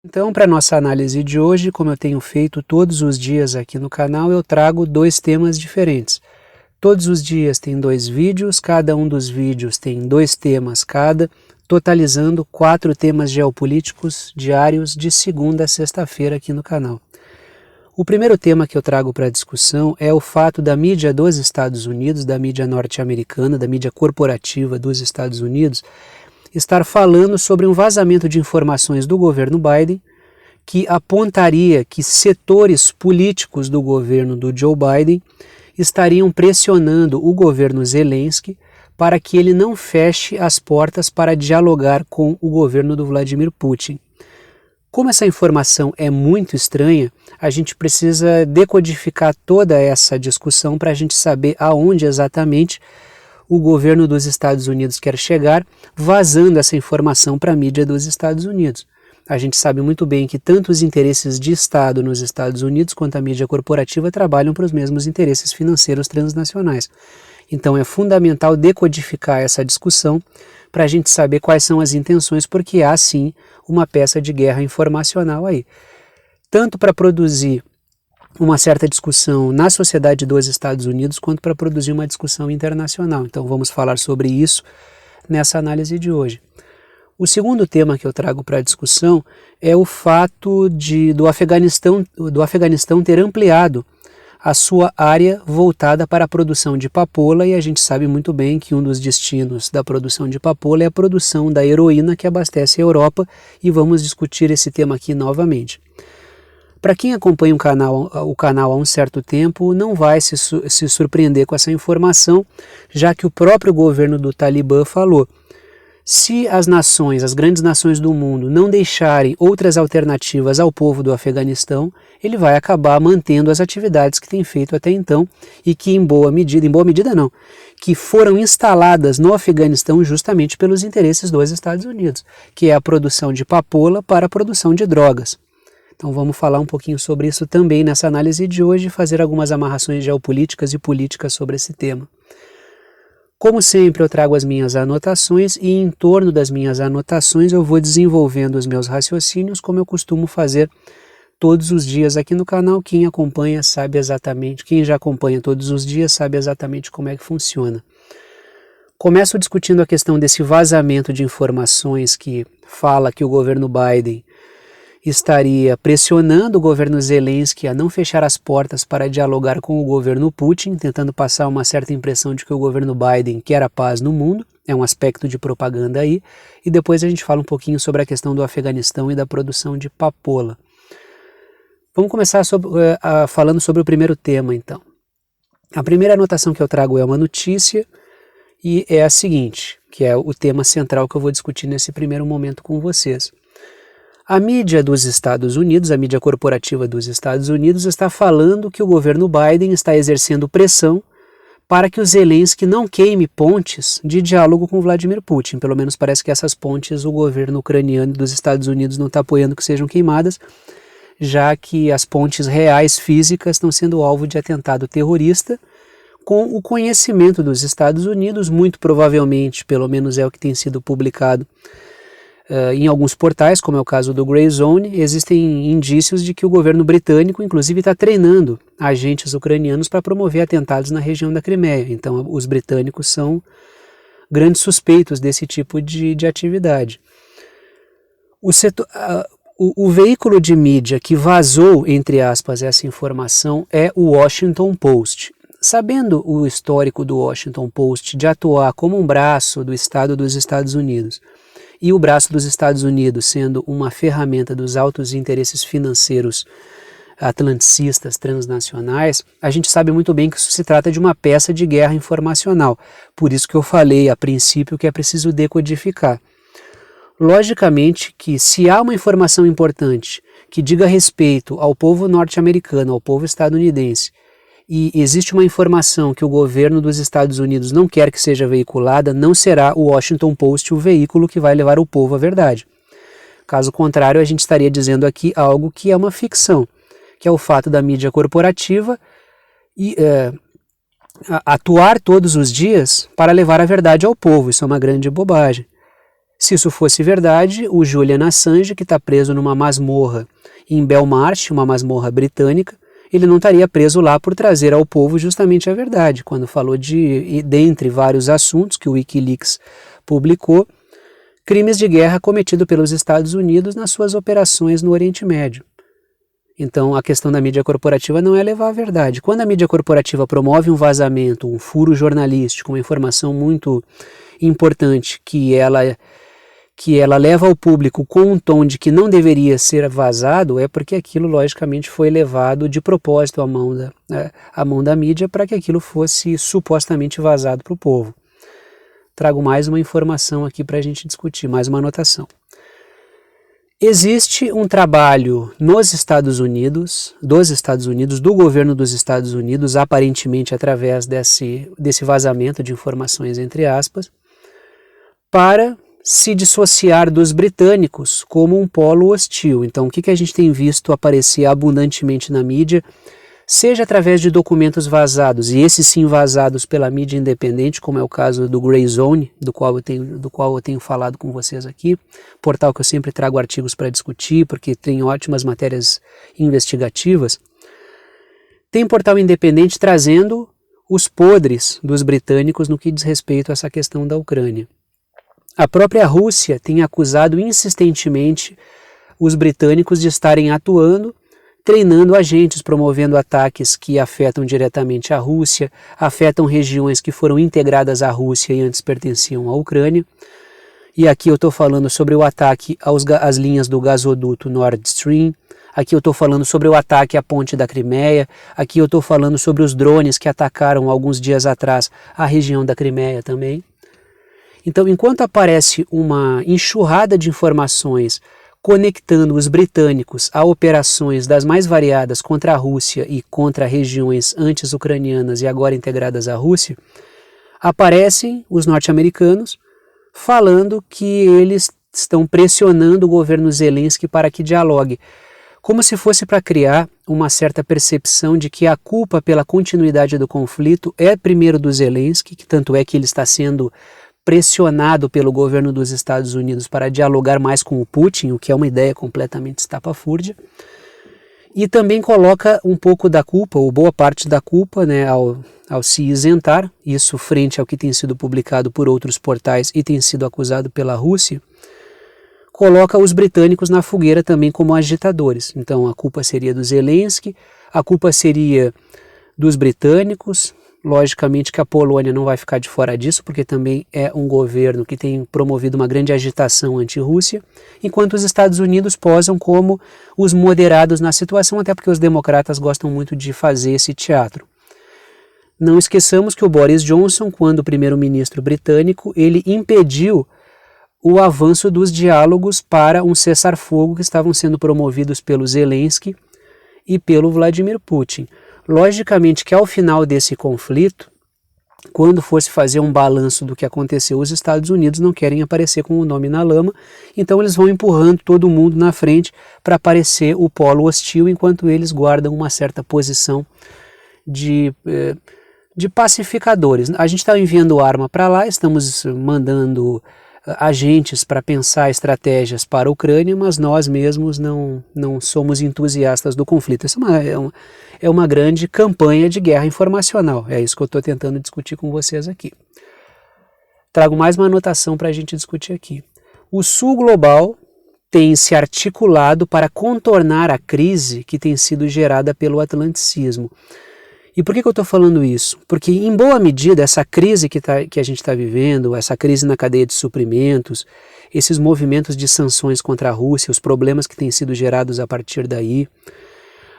Então, para nossa análise de hoje, como eu tenho feito todos os dias aqui no canal, eu trago dois temas diferentes. Todos os dias tem 2 vídeos, cada um dos vídeos tem 2 temas cada, totalizando 4 temas geopolíticos diários de segunda a sexta-feira aqui no canal. O primeiro tema que eu trago para discussão é o fato da mídia dos Estados Unidos, da mídia norte-americana, da mídia corporativa dos Estados Unidos, estar falando sobre um vazamento de informações do governo Biden que apontaria que setores políticos do governo do Joe Biden estariam pressionando o governo Zelensky para que ele não feche as portas para dialogar com o governo do Vladimir Putin. Como essa informação é muito estranha, a gente precisa decodificar toda essa discussão para a gente saber aonde exatamente o governo dos Estados Unidos quer chegar, vazando essa informação para a mídia dos Estados Unidos. A gente sabe muito bem que tanto os interesses de Estado nos Estados Unidos quanto a mídia corporativa trabalham para os mesmos interesses financeiros transnacionais. Então é fundamental decodificar essa discussão para a gente saber quais são as intenções, porque há sim uma peça de guerra informacional aí. Tanto para produzir uma certa discussão na sociedade dos Estados Unidos, quanto para produzir uma discussão internacional. Então vamos falar sobre isso nessa análise de hoje. O segundo tema que eu trago para a discussão é o fato do Afeganistão ter ampliado a sua área voltada para a produção de papoula, e a gente sabe muito bem que um dos destinos da produção de papoula é a produção da heroína que abastece a Europa, e vamos discutir esse tema aqui novamente. Para quem acompanha o canal há um certo tempo, não vai se surpreender com essa informação, já que o próprio governo do Talibã falou: se as grandes nações do mundo, não deixarem outras alternativas ao povo do Afeganistão, ele vai acabar mantendo as atividades que tem feito até então e que que foram instaladas no Afeganistão justamente pelos interesses dos Estados Unidos, que é a produção de papoula para a produção de drogas. Então vamos falar um pouquinho sobre isso também nessa análise de hoje e fazer algumas amarrações geopolíticas e políticas sobre esse tema. Como sempre, eu trago as minhas anotações e em torno das minhas anotações eu vou desenvolvendo os meus raciocínios, como eu costumo fazer todos os dias aqui no canal. Quem acompanha sabe exatamente, quem já acompanha todos os dias sabe exatamente como é que funciona. Começo discutindo a questão desse vazamento de informações que fala que o governo Biden estaria pressionando o governo Zelensky a não fechar as portas para dialogar com o governo Putin, tentando passar uma certa impressão de que o governo Biden quer a paz no mundo. É um aspecto de propaganda aí. E depois a gente fala um pouquinho sobre a questão do Afeganistão e da produção de papoula. Vamos começar falando sobre o primeiro tema, então. A primeira anotação que eu trago é uma notícia e é a seguinte, que é o tema central que eu vou discutir nesse primeiro momento com vocês. A mídia dos Estados Unidos, a mídia corporativa dos Estados Unidos, está falando que o governo Biden está exercendo pressão para que o Zelensky não queime pontes de diálogo com Vladimir Putin. Pelo menos parece que essas pontes o governo ucraniano dos Estados Unidos não está apoiando que sejam queimadas, já que as pontes reais físicas estão sendo alvo de atentado terrorista, com o conhecimento dos Estados Unidos, muito provavelmente, pelo menos é o que tem sido publicado em alguns portais, como é o caso do Grey Zone, existem indícios de que o governo britânico, inclusive, está treinando agentes ucranianos para promover atentados na região da Crimeia. Então, os britânicos são grandes suspeitos desse tipo de atividade. O veículo de mídia que vazou, entre aspas, essa informação é o Washington Post. Sabendo o histórico do Washington Post de atuar como um braço do Estado dos Estados Unidos, e o braço dos Estados Unidos sendo uma ferramenta dos altos interesses financeiros atlanticistas transnacionais, a gente sabe muito bem que isso se trata de uma peça de guerra informacional. Por isso que eu falei a princípio que é preciso decodificar. Logicamente que se há uma informação importante que diga respeito ao povo norte-americano, ao povo estadunidense, e existe uma informação que o governo dos Estados Unidos não quer que seja veiculada, não será o Washington Post o veículo que vai levar o povo à verdade. Caso contrário, a gente estaria dizendo aqui algo que é uma ficção, que é o fato da mídia corporativa atuar todos os dias para levar a verdade ao povo. Isso é uma grande bobagem. Se isso fosse verdade, o Julian Assange, que está preso numa masmorra em Belmarsh, uma masmorra britânica, ele não estaria preso lá por trazer ao povo justamente a verdade, quando falou dentre vários assuntos que o Wikileaks publicou, crimes de guerra cometidos pelos Estados Unidos nas suas operações no Oriente Médio. Então, a questão da mídia corporativa não é levar a verdade. Quando a mídia corporativa promove um vazamento, um furo jornalístico, uma informação muito importante que ela leva ao público com um tom de que não deveria ser vazado, é porque aquilo, logicamente, foi levado de propósito à mão da mídia para que aquilo fosse supostamente vazado para o povo. Trago mais uma informação aqui para a gente discutir, mais uma anotação. Existe um trabalho nos Estados Unidos, do governo dos Estados Unidos, aparentemente através desse vazamento de informações, entre aspas, para se dissociar dos britânicos como um polo hostil. Então, o que a gente tem visto aparecer abundantemente na mídia, seja através de documentos vazados, e esses sim vazados pela mídia independente, como é o caso do Grey Zone, do qual eu tenho falado com vocês aqui, portal que eu sempre trago artigos para discutir, porque tem ótimas matérias investigativas. Tem portal independente trazendo os podres dos britânicos no que diz respeito a essa questão da Ucrânia. A própria Rússia tem acusado insistentemente os britânicos de estarem atuando, treinando agentes, promovendo ataques que afetam diretamente a Rússia, afetam regiões que foram integradas à Rússia e antes pertenciam à Ucrânia. E aqui eu estou falando sobre o ataque às linhas do gasoduto Nord Stream, aqui eu estou falando sobre o ataque à ponte da Crimeia, aqui eu estou falando sobre os drones que atacaram alguns dias atrás a região da Crimeia também. Então, enquanto aparece uma enxurrada de informações conectando os britânicos a operações das mais variadas contra a Rússia e contra regiões antes ucranianas e agora integradas à Rússia, aparecem os norte-americanos falando que eles estão pressionando o governo Zelensky para que dialogue, como se fosse para criar uma certa percepção de que a culpa pela continuidade do conflito é primeiro do Zelensky, que tanto é que ele está sendo pressionado pelo governo dos Estados Unidos para dialogar mais com o Putin, o que é uma ideia completamente estapafúrdia, e também coloca um pouco da culpa, ou boa parte da culpa, né, ao se isentar, isso frente ao que tem sido publicado por outros portais e tem sido acusado pela Rússia, coloca os britânicos na fogueira também como agitadores. Então a culpa seria do Zelensky, a culpa seria dos britânicos. Logicamente que a Polônia não vai ficar de fora disso, porque também é um governo que tem promovido uma grande agitação anti-Rússia, enquanto os Estados Unidos posam como os moderados na situação, até porque os democratas gostam muito de fazer esse teatro. Não esqueçamos que o Boris Johnson, quando primeiro-ministro britânico, ele impediu o avanço dos diálogos para um cessar-fogo que estavam sendo promovidos pelo Zelensky e pelo Vladimir Putin. Logicamente que ao final desse conflito, quando fosse fazer um balanço do que aconteceu, os Estados Unidos não querem aparecer com o nome na lama, então eles vão empurrando todo mundo na frente para parecer o polo hostil, enquanto eles guardam uma certa posição de pacificadores. A gente está enviando arma para lá, estamos mandando agentes para pensar estratégias para a Ucrânia, mas nós mesmos não somos entusiastas do conflito. Isso é uma grande campanha de guerra informacional, é isso que eu estou tentando discutir com vocês aqui. Trago mais uma anotação para a gente discutir aqui. O Sul Global tem se articulado para contornar a crise que tem sido gerada pelo atlanticismo. E por que eu estou falando isso? Porque, em boa medida, essa crise que a gente está vivendo, essa crise na cadeia de suprimentos, esses movimentos de sanções contra a Rússia, os problemas que têm sido gerados a partir daí,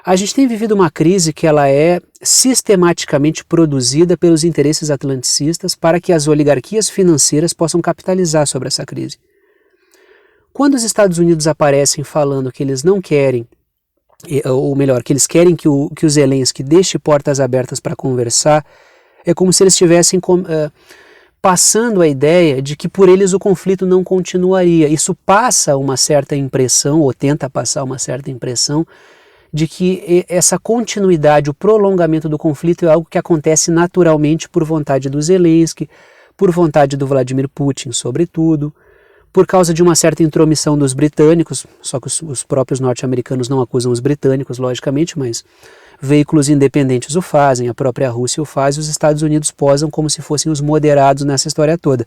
a gente tem vivido uma crise que ela é sistematicamente produzida pelos interesses atlanticistas para que as oligarquias financeiras possam capitalizar sobre essa crise. Quando os Estados Unidos aparecem falando que eles não querem, ou melhor, que eles querem que o Zelensky deixe portas abertas para conversar, é como se eles estivessem passando a ideia de que por eles o conflito não continuaria. Isso passa uma certa impressão, ou tenta passar uma certa impressão, de que essa continuidade, o prolongamento do conflito é algo que acontece naturalmente por vontade do Zelensky, por vontade do Vladimir Putin, sobretudo, por causa de uma certa intromissão dos britânicos, só que os próprios norte-americanos não acusam os britânicos, logicamente, mas veículos independentes o fazem, a própria Rússia o faz, e os Estados Unidos posam como se fossem os moderados nessa história toda,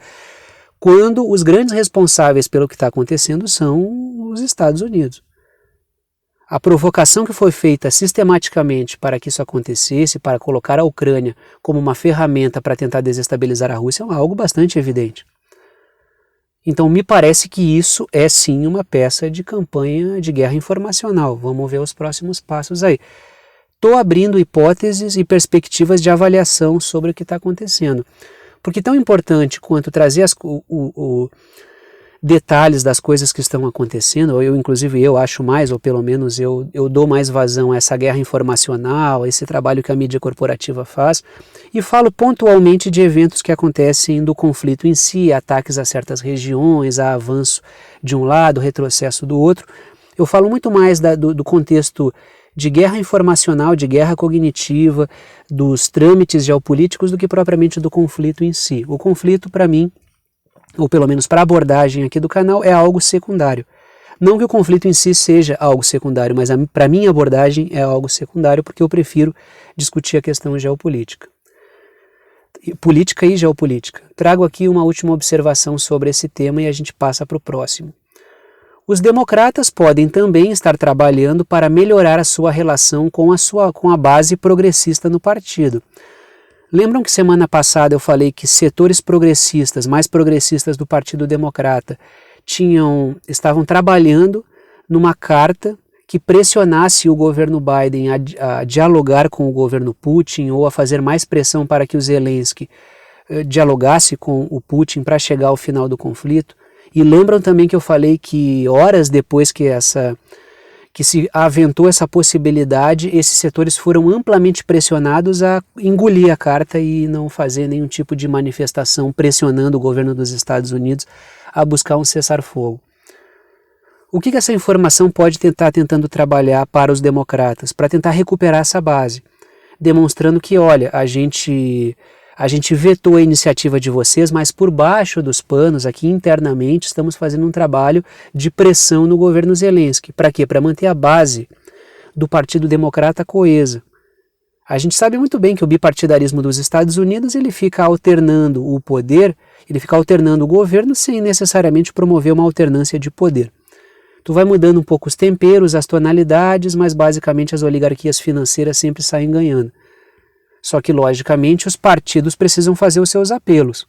quando os grandes responsáveis pelo que está acontecendo são os Estados Unidos. A provocação que foi feita sistematicamente para que isso acontecesse, para colocar a Ucrânia como uma ferramenta para tentar desestabilizar a Rússia, é algo bastante evidente. Então me parece que isso é sim uma peça de campanha de guerra informacional. Vamos ver os próximos passos aí. Estou abrindo hipóteses e perspectivas de avaliação sobre o que está acontecendo. Porque tão importante quanto trazer detalhes das coisas que estão acontecendo, inclusive eu acho mais, ou pelo menos eu dou mais vazão a essa guerra informacional, a esse trabalho que a mídia corporativa faz, e falo pontualmente de eventos que acontecem do conflito em si, ataques a certas regiões, a avanço de um lado, retrocesso do outro. Eu falo muito mais do contexto de guerra informacional, de guerra cognitiva, dos trâmites geopolíticos, do que propriamente do conflito em si. O conflito, para mim, ou pelo menos para a abordagem aqui do canal, é algo secundário. Não que o conflito em si seja algo secundário, mas para mim a abordagem é algo secundário, porque eu prefiro discutir a questão geopolítica. Política e geopolítica. Trago aqui uma última observação sobre esse tema e a gente passa para o próximo. Os democratas podem também estar trabalhando para melhorar a sua relação com a base progressista no partido. Lembram que semana passada eu falei que setores progressistas, mais progressistas do Partido Democrata, estavam trabalhando numa carta que pressionasse o governo Biden a dialogar com o governo Putin ou a fazer mais pressão para que o Zelensky dialogasse com o Putin para chegar ao final do conflito? E lembram também que eu falei que horas depois que se aventou essa possibilidade, esses setores foram amplamente pressionados a engolir a carta e não fazer nenhum tipo de manifestação pressionando o governo dos Estados Unidos a buscar um cessar-fogo. O que essa informação pode estar tentando trabalhar para os democratas? Para tentar recuperar essa base, demonstrando que, olha, a gente vetou a iniciativa de vocês, mas por baixo dos panos, aqui internamente, estamos fazendo um trabalho de pressão no governo Zelensky. Para quê? Para manter a base do Partido Democrata coesa. A gente sabe muito bem que o bipartidarismo dos Estados Unidos ele fica alternando o poder, ele fica alternando o governo sem necessariamente promover uma alternância de poder. Tu vai mudando um pouco os temperos, as tonalidades, mas basicamente as oligarquias financeiras sempre saem ganhando. Só que, logicamente, os partidos precisam fazer os seus apelos.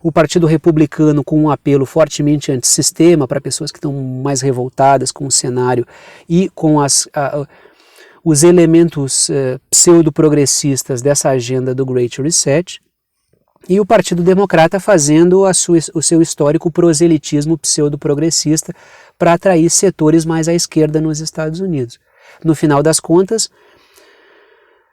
O Partido Republicano com um apelo fortemente antissistema para pessoas que estão mais revoltadas com o cenário e com os elementos pseudo-progressistas dessa agenda do Great Reset, e o Partido Democrata fazendo o seu histórico proselitismo pseudo-progressista para atrair setores mais à esquerda nos Estados Unidos. No final das contas,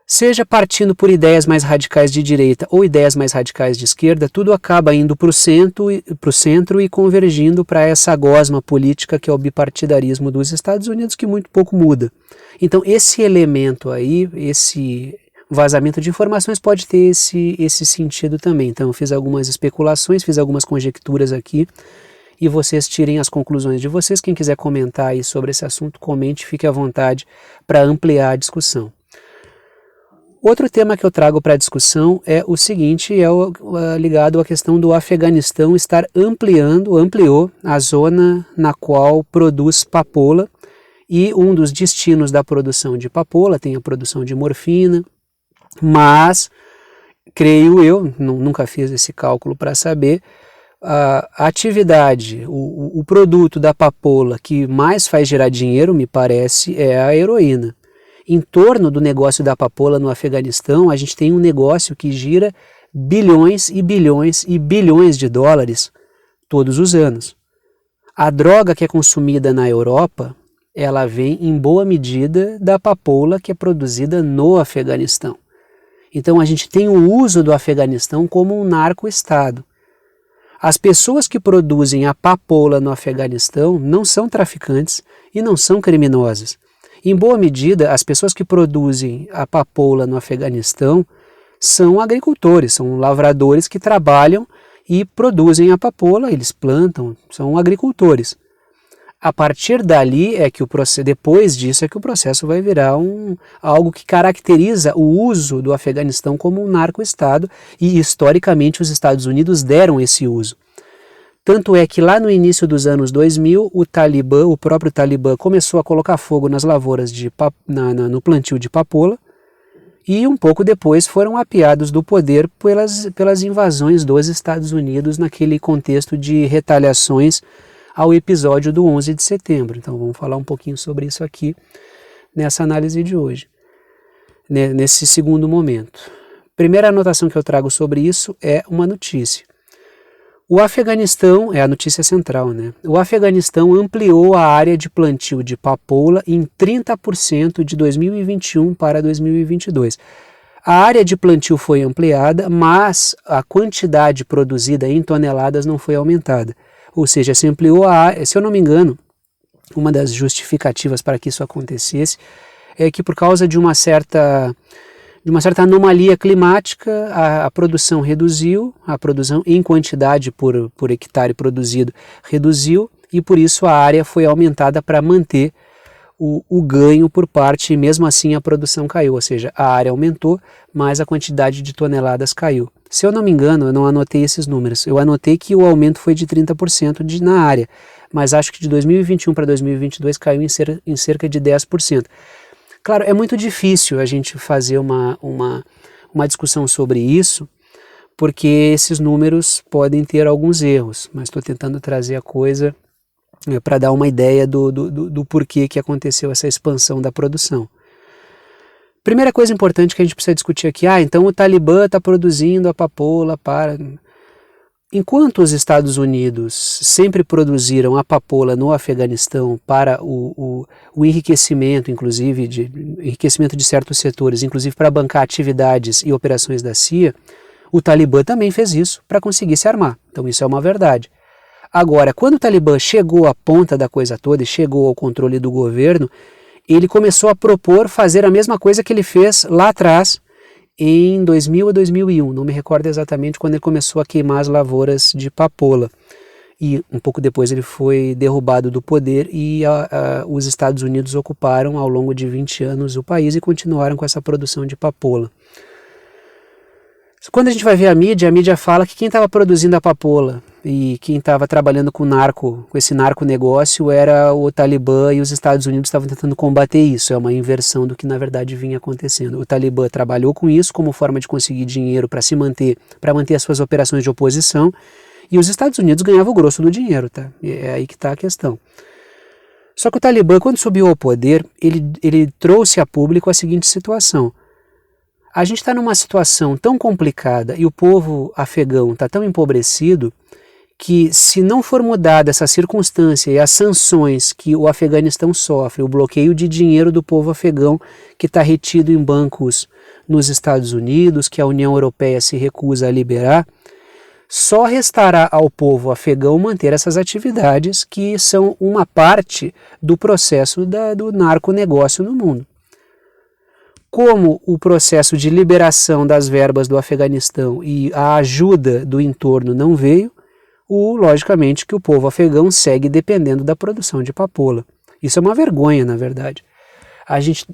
seja partindo por ideias mais radicais de direita ou ideias mais radicais de esquerda, tudo acaba indo para o centro e convergindo para essa gosma política que é o bipartidarismo dos Estados Unidos, que muito pouco muda. Então esse elemento aí, esse vazamento de informações pode ter esse sentido também. Então eu fiz algumas especulações, fiz algumas conjecturas aqui e vocês tirem as conclusões de vocês. Quem quiser comentar aí sobre esse assunto, comente, fique à vontade para ampliar a discussão. Outro tema que eu trago para a discussão é o seguinte, ligado à questão do Afeganistão ampliou a zona na qual produz papoula, e um dos destinos da produção de papoula tem a produção de morfina, mas, creio eu, nunca fiz esse cálculo para saber, a atividade, o produto da papoula que mais faz gerar dinheiro, me parece, é a heroína. Em torno do negócio da papoula no Afeganistão, a gente tem um negócio que gira bilhões e bilhões e bilhões de dólares todos os anos. A droga que é consumida na Europa, ela vem em boa medida da papoula que é produzida no Afeganistão. Então a gente tem o uso do Afeganistão como um narco-estado. As pessoas que produzem a papoula no Afeganistão não são traficantes e não são criminosas. Em boa medida, as pessoas que produzem a papoula no Afeganistão são agricultores, são lavradores que trabalham e produzem a papoula, eles plantam, são agricultores. A partir dali é que depois disso é que o processo vai virar algo que caracteriza o uso do Afeganistão como um narco-estado, e historicamente os Estados Unidos deram esse uso. Tanto é que lá no início dos anos 2000, o próprio Talibã começou a colocar fogo nas lavouras no plantio de papoula, e um pouco depois foram apeados do poder pelas invasões dos Estados Unidos naquele contexto de retaliações ao episódio do 11 de setembro. Então vamos falar um pouquinho sobre isso aqui nessa análise de hoje, nesse segundo momento. Primeira anotação que eu trago sobre isso é uma notícia. O Afeganistão, é a notícia central, né? O Afeganistão ampliou a área de plantio de papoula em 30% de 2021 para 2022. A área de plantio foi ampliada, mas a quantidade produzida em toneladas não foi aumentada. Ou seja, se ampliou a área. Se eu não me engano, uma das justificativas para que isso acontecesse é que por causa de uma certa anomalia climática, a produção reduziu, a produção em quantidade por hectare produzido reduziu, e por isso a área foi aumentada para manter o ganho por parte, e mesmo assim a produção caiu, ou seja, a área aumentou, mas a quantidade de toneladas caiu. Se eu não me engano, eu não anotei esses números, eu anotei que o aumento foi de 30% na área, mas acho que de 2021 para 2022 caiu em cerca de 10%. Claro, é muito difícil a gente fazer uma discussão sobre isso, porque esses números podem ter alguns erros, mas estou tentando trazer a coisa para dar uma ideia do porquê que aconteceu essa expansão da produção. Primeira coisa importante que a gente precisa discutir aqui, então o Talibã está produzindo a papoula para... Enquanto os Estados Unidos sempre produziram a papoula no Afeganistão para o enriquecimento, inclusive, enriquecimento de certos setores, inclusive para bancar atividades e operações da CIA, o Talibã também fez isso para conseguir se armar. Então isso é uma verdade. Agora, quando o Talibã chegou à ponta da coisa toda e chegou ao controle do governo, ele começou a propor fazer a mesma coisa que ele fez lá atrás, em 2000 a 2001, não me recordo exatamente quando ele começou a queimar as lavouras de papoula. E um pouco depois ele foi derrubado do poder e os Estados Unidos ocuparam ao longo de 20 anos o país e continuaram com essa produção de papoula. Quando a gente vai ver a mídia fala que quem estava produzindo a papoula e quem estava trabalhando com esse narco-negócio era o Talibã, e os Estados Unidos estavam tentando combater isso. É uma inversão do que na verdade vinha acontecendo. O Talibã trabalhou com isso como forma de conseguir dinheiro para manter as suas operações de oposição, e os Estados Unidos ganhavam o grosso do dinheiro, tá? É aí que está a questão. Só que o Talibã, quando subiu ao poder, ele trouxe a público a seguinte situação. A gente está numa situação tão complicada e o povo afegão está tão empobrecido que, se não for mudada essa circunstância e as sanções que o Afeganistão sofre, o bloqueio de dinheiro do povo afegão que está retido em bancos nos Estados Unidos, que a União Europeia se recusa a liberar, só restará ao povo afegão manter essas atividades que são uma parte do processo do narconegócio no mundo. Como o processo de liberação das verbas do Afeganistão e a ajuda do entorno não veio, logicamente que o povo afegão segue dependendo da produção de papoula. Isso é uma vergonha, na verdade. A gente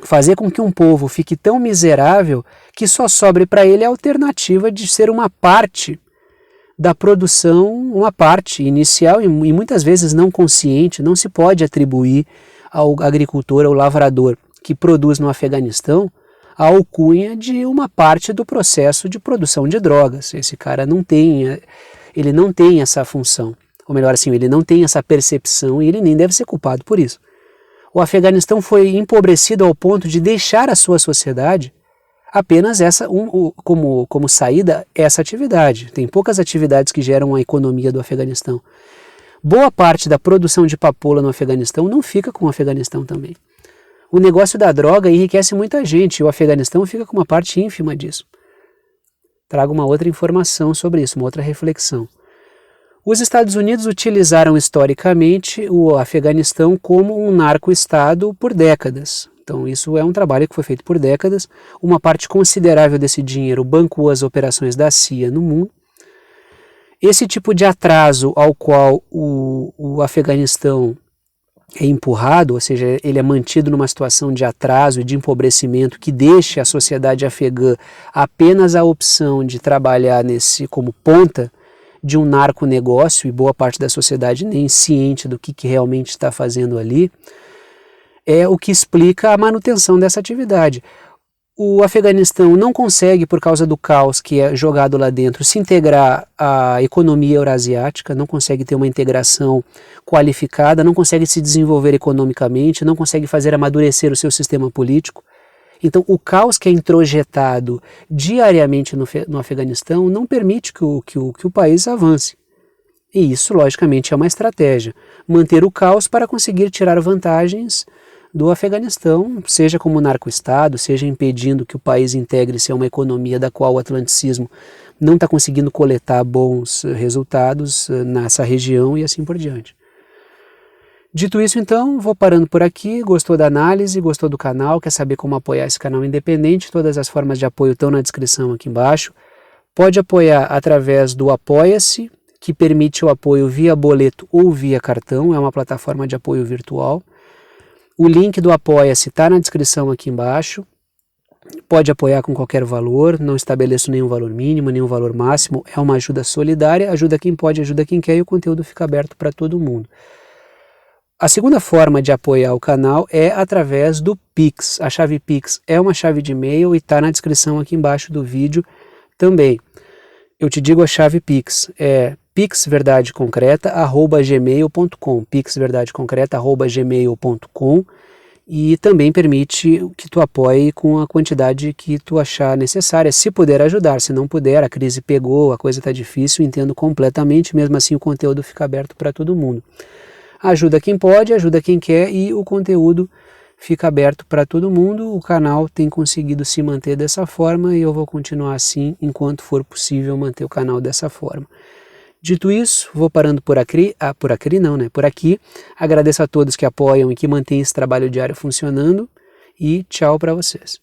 fazer com que um povo fique tão miserável que só sobre para ele a alternativa de ser uma parte da produção, uma parte inicial e muitas vezes não consciente. Não se pode atribuir ao agricultor, ao lavrador que produz no Afeganistão a alcunha de uma parte do processo de produção de drogas. Esse cara ele não tem essa função, ou melhor assim, ele não tem essa percepção e ele nem deve ser culpado por isso. O Afeganistão foi empobrecido ao ponto de deixar a sua sociedade apenas como saída essa atividade. Tem poucas atividades que geram a economia do Afeganistão. Boa parte da produção de papoula no Afeganistão não fica com o Afeganistão também. O negócio da droga enriquece muita gente e o Afeganistão fica com uma parte ínfima disso. Trago uma outra informação sobre isso, uma outra reflexão. Os Estados Unidos utilizaram historicamente o Afeganistão como um narco-estado por décadas. Então isso é um trabalho que foi feito por décadas. Uma parte considerável desse dinheiro bancou as operações da CIA no mundo. Esse tipo de atraso ao qual o Afeganistão é empurrado, ou seja, ele é mantido numa situação de atraso e de empobrecimento que deixa a sociedade afegã apenas a opção de trabalhar como ponta de um narconegócio, e boa parte da sociedade nem ciente do que realmente está fazendo ali, é o que explica a manutenção dessa atividade. O Afeganistão não consegue, por causa do caos que é jogado lá dentro, se integrar à economia eurasiática, não consegue ter uma integração qualificada, não consegue se desenvolver economicamente, não consegue fazer amadurecer o seu sistema político. Então, o caos que é introjetado diariamente no Afeganistão não permite que o país avance. E isso, logicamente, é uma estratégia. Manter o caos para conseguir tirar vantagens do Afeganistão, seja como narco-estado, seja impedindo que o país integre-se a uma economia da qual o atlanticismo não está conseguindo coletar bons resultados nessa região e assim por diante. Dito isso, então, vou parando por aqui. Gostou da análise, gostou do canal, quer saber como apoiar esse canal independente? Todas as formas de apoio estão na descrição aqui embaixo. Pode apoiar através do Apoia-se, que permite o apoio via boleto ou via cartão, é uma plataforma de apoio virtual. O link do Apoia-se está na descrição aqui embaixo. Pode apoiar com qualquer valor, não estabeleço nenhum valor mínimo, nenhum valor máximo. É uma ajuda solidária, ajuda quem pode, ajuda quem quer, e o conteúdo fica aberto para todo mundo. A segunda forma de apoiar o canal é através do Pix. A chave Pix é uma chave de e-mail e está na descrição aqui embaixo do vídeo também. Eu te digo a chave Pix, é pixverdadeconcreta@gmail.com, pixverdadeconcreta@gmail.com, e também permite que tu apoie com a quantidade que tu achar necessária, se puder ajudar. Se não puder, a crise pegou, a coisa está difícil, entendo completamente, mesmo assim o conteúdo fica aberto para todo mundo. Ajuda quem pode, ajuda quem quer, e o conteúdo fica aberto para todo mundo. O canal tem conseguido se manter dessa forma e eu vou continuar assim enquanto for possível manter o canal dessa forma. Dito isso, vou parando por aqui. Por aqui. Agradeço a todos que apoiam e que mantêm esse trabalho diário funcionando, e tchau para vocês.